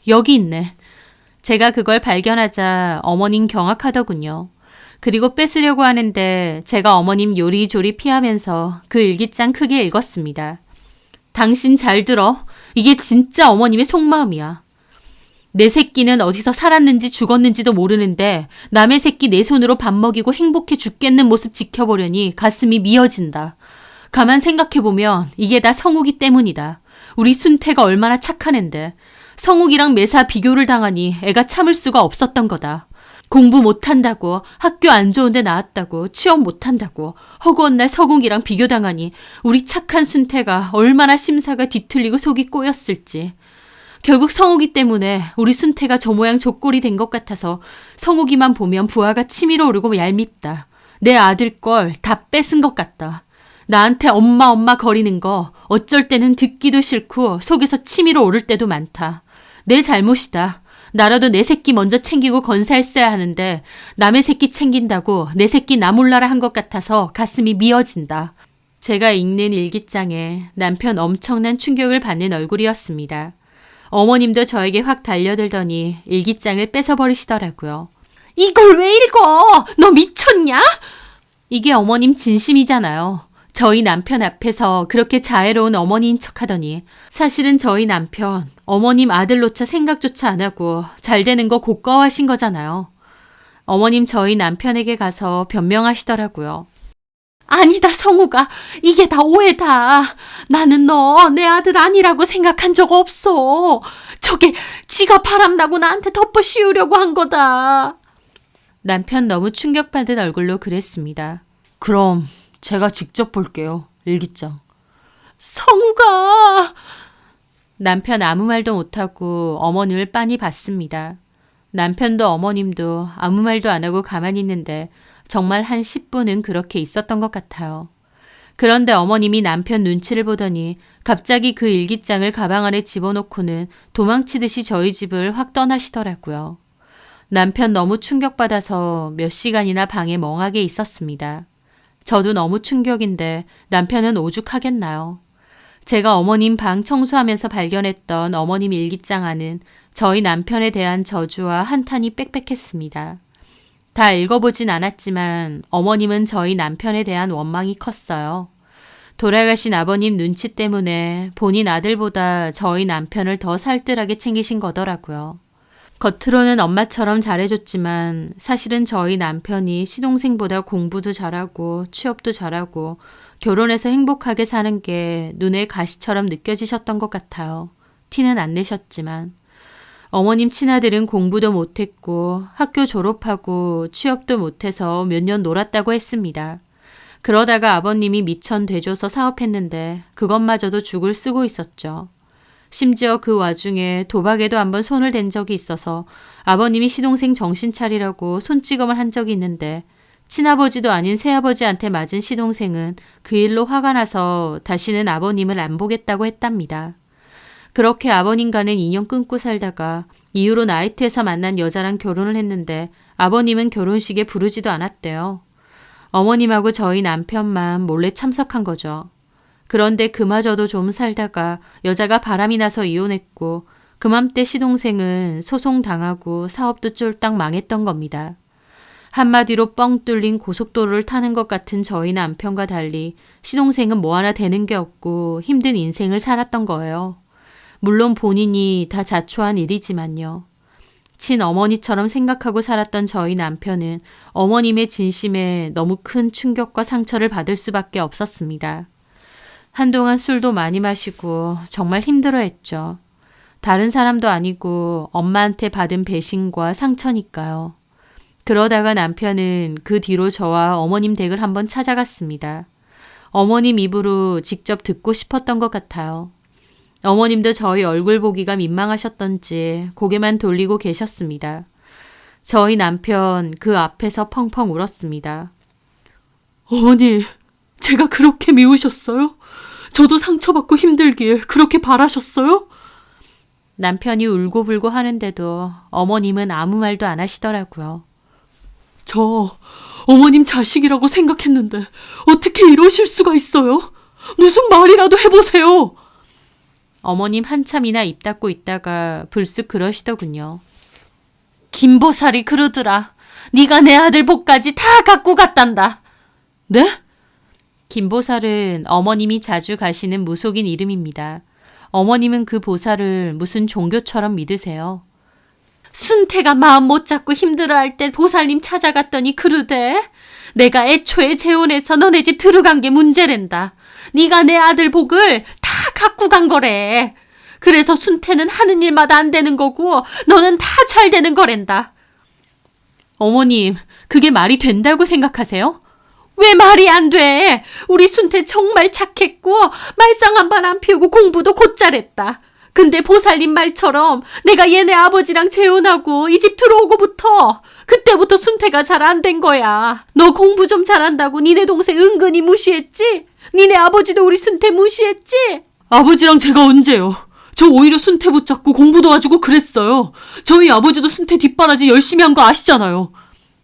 여기 있네. 제가 그걸 발견하자 어머님 경악하더군요. 그리고 뺏으려고 하는데 제가 어머님 요리조리 피하면서 그 일기장 크게 읽었습니다. 당신 잘 들어. 이게 진짜 어머님의 속마음이야. 내 새끼는 어디서 살았는지 죽었는지도 모르는데 남의 새끼 내 손으로 밥 먹이고 행복해 죽겠는 모습 지켜보려니 가슴이 미어진다. 가만 생각해보면 이게 다 성욱이 때문이다. 우리 순태가 얼마나 착한 앤데 성욱이랑 매사 비교를 당하니 애가 참을 수가 없었던 거다. 공부 못한다고, 학교 안 좋은 데 나왔다고, 취업 못한다고, 허구한 날 성욱이랑 비교당하니 우리 착한 순태가 얼마나 심사가 뒤틀리고 속이 꼬였을지. 결국 성욱이 때문에 우리 순태가 저 모양 저 꼴이 된 것 같아서 성욱이만 보면 부하가 치밀어 오르고 얄밉다. 내 아들 걸 다 뺏은 것 같다. 나한테 엄마 거리는 거 어쩔 때는 듣기도 싫고 속에서 치밀어 오를 때도 많다. 내 잘못이다. 나라도 내 새끼 먼저 챙기고 건사했어야 하는데 남의 새끼 챙긴다고 내 새끼 나 몰라라 한 것 같아서 가슴이 미어진다. 제가 읽는 일기장에 남편 엄청난 충격을 받는 얼굴이었습니다. 어머님도 저에게 확 달려들더니 일기장을 뺏어버리시더라고요. 이걸 왜 읽어? 너 미쳤냐? 이게 어머님 진심이잖아요. 저희 남편 앞에서 그렇게 자애로운 어머니인 척하더니 사실은 저희 남편 어머님 아들 놓자 생각조차 안 하고 잘 되는 거 고가워하신 거잖아요. 어머님 저희 남편에게 가서 변명하시더라고요. 아니다 성우가 이게 다 오해다. 나는 너 내 아들 아니라고 생각한 적 없어. 저게 지가 바람나고 나한테 덮어 씌우려고 한 거다. 남편 너무 충격받은 얼굴로 그랬습니다. 그럼 제가 직접 볼게요. 일기장. 성우가 남편 아무 말도 못하고 어머님을 빤히 봤습니다. 남편도 어머님도 아무 말도 안 하고 가만히 있는데 정말 한 10분은 그렇게 있었던 것 같아요. 그런데 어머님이 남편 눈치를 보더니 갑자기 그 일기장을 가방 안에 집어넣고는 도망치듯이 저희 집을 확 떠나시더라고요. 남편 너무 충격받아서 몇 시간이나 방에 멍하게 있었습니다. 저도 너무 충격인데 남편은 오죽하겠나요. 제가 어머님 방 청소하면서 발견했던 어머님 일기장 안은 저희 남편에 대한 저주와 한탄이 빽빽했습니다. 다 읽어보진 않았지만 어머님은 저희 남편에 대한 원망이 컸어요. 돌아가신 아버님 눈치 때문에 본인 아들보다 저희 남편을 더 살뜰하게 챙기신 거더라고요. 겉으로는 엄마처럼 잘해줬지만 사실은 저희 남편이 시동생보다 공부도 잘하고 취업도 잘하고 결혼해서 행복하게 사는 게 눈에 가시처럼 느껴지셨던 것 같아요. 티는 안 내셨지만. 어머님 친아들은 공부도 못했고 학교 졸업하고 취업도 못해서 몇 년 놀았다고 했습니다. 그러다가 아버님이 미천 되줘서 사업했는데 그것마저도 죽을 쓰고 있었죠. 심지어 그 와중에 도박에도 한번 손을 댄 적이 있어서 아버님이 시동생 정신 차리라고 손찌검을 한 적이 있는데 친아버지도 아닌 새아버지한테 맞은 시동생은 그 일로 화가 나서 다시는 아버님을 안 보겠다고 했답니다. 그렇게 아버님과는 인연 끊고 살다가 이후로 나이트에서 만난 여자랑 결혼을 했는데 아버님은 결혼식에 부르지도 않았대요. 어머님하고 저희 남편만 몰래 참석한 거죠. 그런데 그마저도 좀 살다가 여자가 바람이 나서 이혼했고 그맘때 시동생은 소송당하고 사업도 쫄딱 망했던 겁니다. 한마디로 뻥 뚫린 고속도로를 타는 것 같은 저희 남편과 달리 시동생은 뭐 하나 되는 게 없고 힘든 인생을 살았던 거예요. 물론 본인이 다 자초한 일이지만요. 친어머니처럼 생각하고 살았던 저희 남편은 어머님의 진심에 너무 큰 충격과 상처를 받을 수밖에 없었습니다. 한동안 술도 많이 마시고 정말 힘들어했죠. 다른 사람도 아니고 엄마한테 받은 배신과 상처니까요. 그러다가 남편은 그 뒤로 저와 어머님 댁을 한번 찾아갔습니다. 어머님 입으로 직접 듣고 싶었던 것 같아요. 어머님도 저희 얼굴 보기가 민망하셨던지 고개만 돌리고 계셨습니다. 저희 남편 그 앞에서 펑펑 울었습니다. 어머니, 제가 그렇게 미우셨어요? 저도 상처받고 힘들길 그렇게 바라셨어요? 남편이 울고불고 하는데도 어머님은 아무 말도 안 하시더라고요. 저 어머님 자식이라고 생각했는데 어떻게 이러실 수가 있어요? 무슨 말이라도 해보세요. 어머님 한참이나 입 닫고 있다가 불쑥 그러시더군요. 김보살이 그러더라. 네가 내 아들 복까지 다 갖고 갔단다. 네? 김보살은 어머님이 자주 가시는 무속인 이름입니다. 어머님은 그 보살을 무슨 종교처럼 믿으세요. 순태가 마음 못 잡고 힘들어할 때 보살님 찾아갔더니 그러대. 내가 애초에 재혼해서 너네 집 들어간 게 문제랜다. 네가 내 아들 복을 다 갖고 간 거래. 그래서 순태는 하는 일마다 안 되는 거고 너는 다 잘 되는 거랜다. 어머님, 그게 말이 된다고 생각하세요? 왜 말이 안 돼? 우리 순태 정말 착했고 말썽 한 번 안 피우고 공부도 곧잘했다. 근데 보살님 말처럼 내가 얘네 아버지랑 재혼하고 이 집 들어오고부터 그때부터 순태가 잘 안 된 거야. 너 공부 좀 잘한다고 니네 동생 은근히 무시했지? 니네 아버지도 우리 순태 무시했지? 아버지랑 제가 언제요? 저 오히려 순태 붙잡고 공부 도와주고 그랬어요. 저희 아버지도 순태 뒷바라지 열심히 한 거 아시잖아요.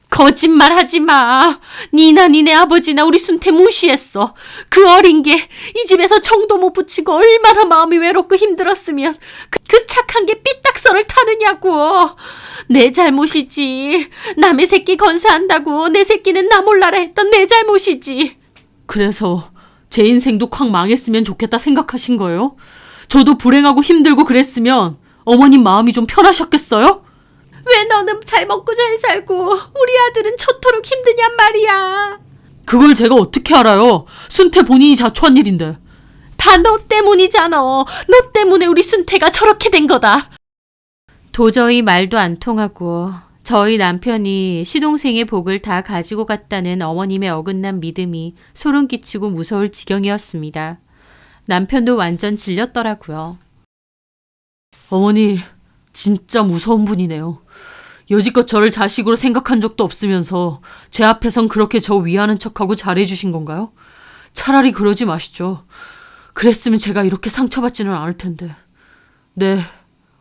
거짓말 하지 마. 니나 니네 아버지나 우리 순태 무시했어. 그 어린 게 이 집에서 정도 못 붙이고 얼마나 마음이 외롭고 힘들었으면 그 착한 게 삐딱서를 타느냐고. 내 잘못이지. 남의 새끼 건사한다고 내 새끼는 나 몰라라 했던 내 잘못이지. 그래서 제 인생도 콱 망했으면 좋겠다 생각하신 거예요? 저도 불행하고 힘들고 그랬으면 어머님 마음이 좀 편하셨겠어요? 왜 너는 잘 먹고 잘 살고 우리 아들은 저토록 힘드냔 말이야. 그걸 제가 어떻게 알아요? 순태 본인이 자초한 일인데. 다 너 때문이잖아. 너 때문에 우리 순태가 저렇게 된 거다. 도저히 말도 안 통하고 저희 남편이 시동생의 복을 다 가지고 갔다는 어머님의 어긋난 믿음이 소름 끼치고 무서울 지경이었습니다. 남편도 완전 질렸더라고요. 어머니 진짜 무서운 분이네요. 여지껏 저를 자식으로 생각한 적도 없으면서 제 앞에선 그렇게 저 위하는 척하고 잘해주신 건가요? 차라리 그러지 마시죠. 그랬으면 제가 이렇게 상처받지는 않을 텐데. 네,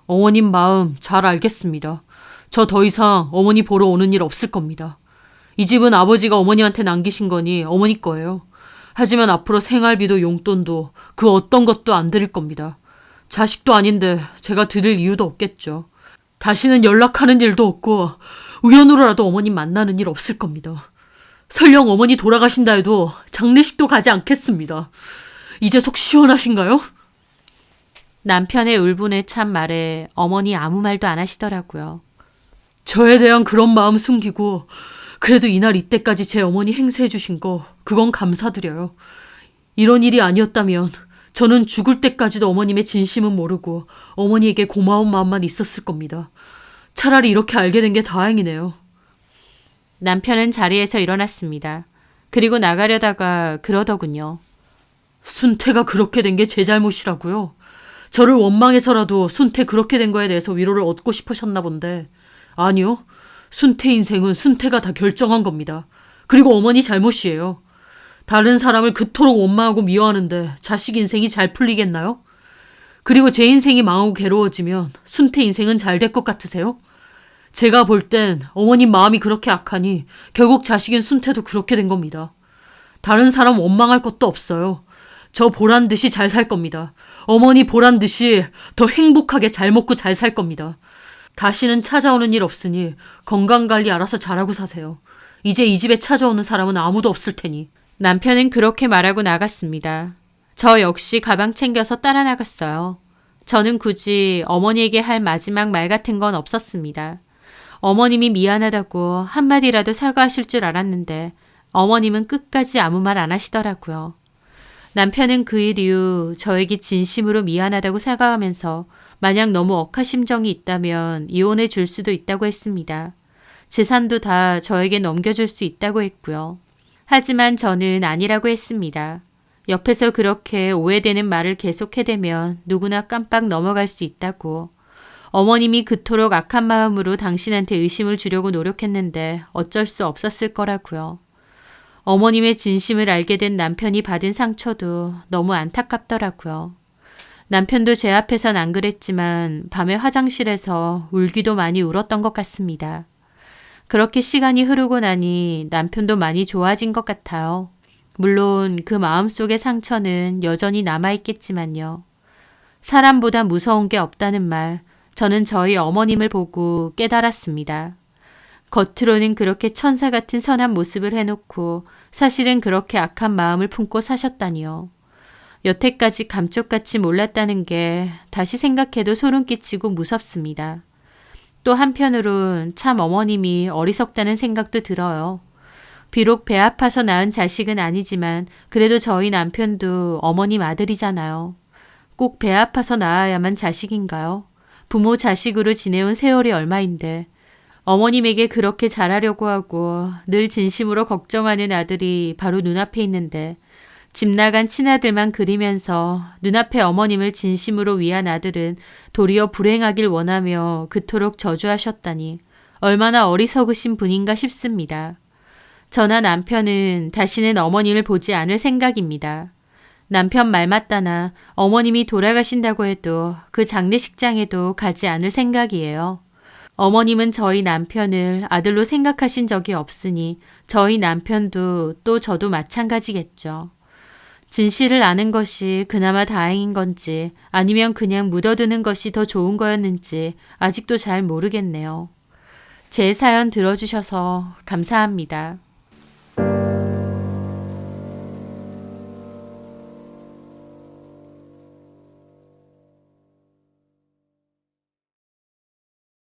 어머님 마음 잘 알겠습니다. 저 더 이상 어머니 보러 오는 일 없을 겁니다. 이 집은 아버지가 어머니한테 남기신 거니 어머니 거예요. 하지만 앞으로 생활비도 용돈도 그 어떤 것도 안 드릴 겁니다. 자식도 아닌데 제가 드릴 이유도 없겠죠. 다시는 연락하는 일도 없고 우연으로라도 어머님 만나는 일 없을 겁니다. 설령 어머니 돌아가신다 해도 장례식도 가지 않겠습니다. 이제 속 시원하신가요? 남편의 울분에 찬 말에 어머니 아무 말도 안 하시더라고요. 저에 대한 그런 마음 숨기고 그래도 이날 이때까지 제 어머니 행세해 주신 거 그건 감사드려요. 이런 일이 아니었다면 저는 죽을 때까지도 어머님의 진심은 모르고 어머니에게 고마운 마음만 있었을 겁니다. 차라리 이렇게 알게 된 게 다행이네요. 남편은 자리에서 일어났습니다. 그리고 나가려다가 그러더군요. 순태가 그렇게 된 게 제 잘못이라고요? 저를 원망해서라도 순태 그렇게 된 거에 대해서 위로를 얻고 싶으셨나 본데 아니요. 순태 인생은 순태가 다 결정한 겁니다. 그리고 어머니 잘못이에요. 다른 사람을 그토록 원망하고 미워하는데 자식 인생이 잘 풀리겠나요? 그리고 제 인생이 망하고 괴로워지면 순태 인생은 잘 될 것 같으세요? 제가 볼 땐 어머님 마음이 그렇게 악하니 결국 자식인 순태도 그렇게 된 겁니다. 다른 사람 원망할 것도 없어요. 저 보란 듯이 잘 살 겁니다. 어머니 보란 듯이 더 행복하게 잘 먹고 잘 살 겁니다. 다시는 찾아오는 일 없으니 건강관리 알아서 잘하고 사세요. 이제 이 집에 찾아오는 사람은 아무도 없을 테니. 남편은 그렇게 말하고 나갔습니다. 저 역시 가방 챙겨서 따라 나갔어요. 저는 굳이 어머니에게 할 마지막 말 같은 건 없었습니다. 어머님이 미안하다고 한마디라도 사과하실 줄 알았는데 어머님은 끝까지 아무 말 안 하시더라고요. 남편은 그 일 이후 저에게 진심으로 미안하다고 사과하면서 만약 너무 억하심정이 있다면 이혼해 줄 수도 있다고 했습니다. 재산도 다 저에게 넘겨줄 수 있다고 했고요. 하지만 저는 아니라고 했습니다. 옆에서 그렇게 오해되는 말을 계속 해대면 누구나 깜빡 넘어갈 수 있다고. 어머님이 그토록 악한 마음으로 당신한테 의심을 주려고 노력했는데 어쩔 수 없었을 거라고요. 어머님의 진심을 알게 된 남편이 받은 상처도 너무 안타깝더라고요. 남편도 제 앞에선 안 그랬지만 밤에 화장실에서 울기도 많이 울었던 것 같습니다. 그렇게 시간이 흐르고 나니 남편도 많이 좋아진 것 같아요. 물론 그 마음속의 상처는 여전히 남아있겠지만요. 사람보다 무서운 게 없다는 말, 저는 저희 어머님을 보고 깨달았습니다. 겉으로는 그렇게 천사 같은 선한 모습을 해놓고 사실은 그렇게 악한 마음을 품고 사셨다니요. 여태까지 감쪽같이 몰랐다는 게 다시 생각해도 소름 끼치고 무섭습니다. 또 한편으론 참 어머님이 어리석다는 생각도 들어요. 비록 배 아파서 낳은 자식은 아니지만 그래도 저희 남편도 어머님 아들이잖아요. 꼭 배 아파서 낳아야만 자식인가요? 부모 자식으로 지내온 세월이 얼마인데 어머님에게 그렇게 잘하려고 하고 늘 진심으로 걱정하는 아들이 바로 눈앞에 있는데 집 나간 친아들만 그리면서 눈앞에 어머님을 진심으로 위한 아들은 도리어 불행하길 원하며 그토록 저주하셨다니 얼마나 어리석으신 분인가 싶습니다. 저나 남편은 다시는 어머니를 보지 않을 생각입니다. 남편 말 맞다나 어머님이 돌아가신다고 해도 그 장례식장에도 가지 않을 생각이에요. 어머님은 저희 남편을 아들로 생각하신 적이 없으니 저희 남편도 또 저도 마찬가지겠죠. 진실을 아는 것이 그나마 다행인 건지 아니면 그냥 묻어두는 것이 더 좋은 거였는지 아직도 잘 모르겠네요. 제 사연 들어주셔서 감사합니다.